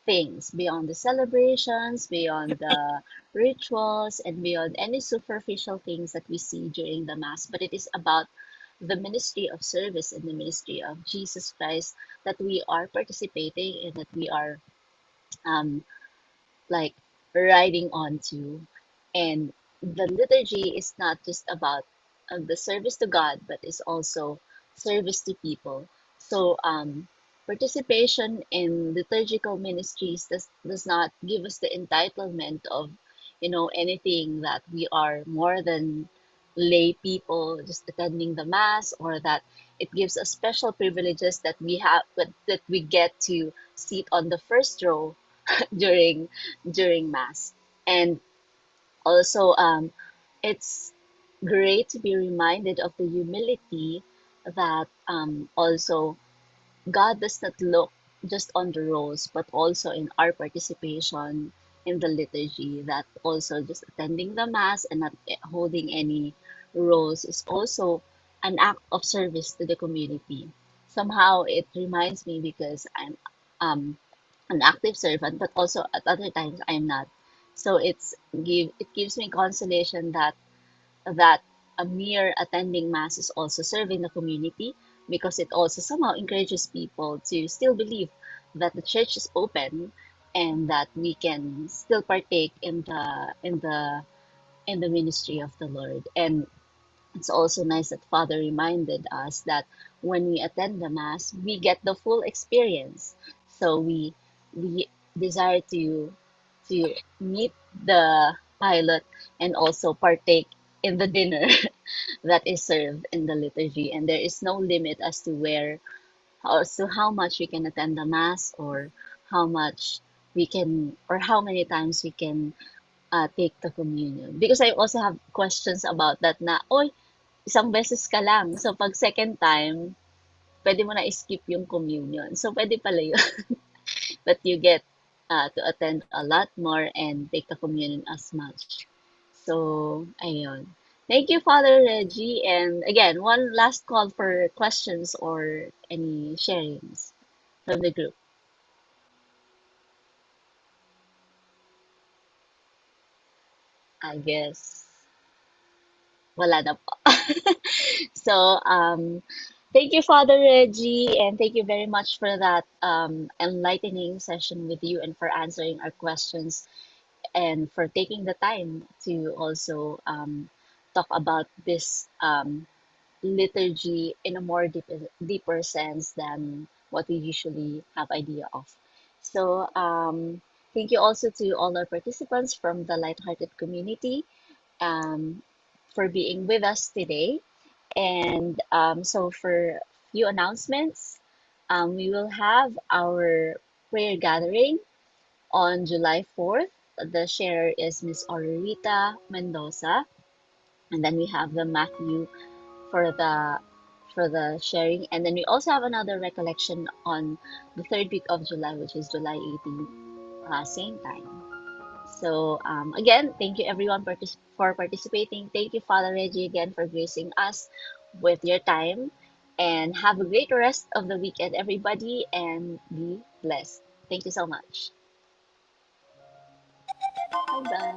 things, beyond the celebrations, beyond the rituals, and beyond any superficial things that we see during the Mass. But it is about the ministry of service and the ministry of Jesus Christ that we are participating and that we are um, like riding on to. And the liturgy is not just about the service to God, but is also service to people. So participation in liturgical ministries does not give us the entitlement of, anything that we are more than lay people just attending the mass, or that it gives us special privileges that we have, that we get to sit on the first row during mass. And also it's great to be reminded of the humility that also God does not look just on the roles, but also in our participation in the liturgy. That also just attending the mass and not holding any roles is also an act of service to the community. Somehow it reminds me, because I'm um, an active servant, but also at other times I'm not. So it gives me consolation that a mere attending mass is also serving the community, because it also somehow encourages people to still believe that the church is open and that we can still partake in the ministry of the Lord. And it's also nice that Father reminded us that when we attend the Mass, we get the full experience. So we desire to meet the pilot and also partake in the dinner that is served in the liturgy. And there is no limit as to how much we can attend the Mass, or how much we can, or how many times we can take the communion. Because I also have questions about that na, oy, isang beses ka lang. So, pag second time, pwede mo na skip yung communion. So, pwede pala yun. But you get to attend a lot more and take the communion as much. So, ayun. Thank you, Father Reggie. And again, one last call for questions or any sharings from the group. I guess wala na po. So, thank you, Father Reggie, and thank you very much for that enlightening session with you, and for answering our questions, and for taking the time to also talk about this liturgy in a more deeper sense than what we usually have idea of. So, thank you also to all our participants from the Lighthearted community um, for being with us today. And so, for few announcements, we will have our prayer gathering on July 4th. The sharer is Miss Aurorita Mendoza. And then we have the Matthew for the sharing. And then we also have another recollection on the third week of July, which is July 18th, same time. So again, thank you everyone for participating. Thank you, Father Reggie, again for gracing us with your time. And have a great rest of the weekend, everybody, and be blessed. Thank you so much. Bye bye.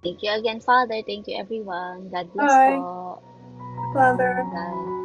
Thank you again, Father. Thank you, everyone. God bless Bye, po. Father. Bye.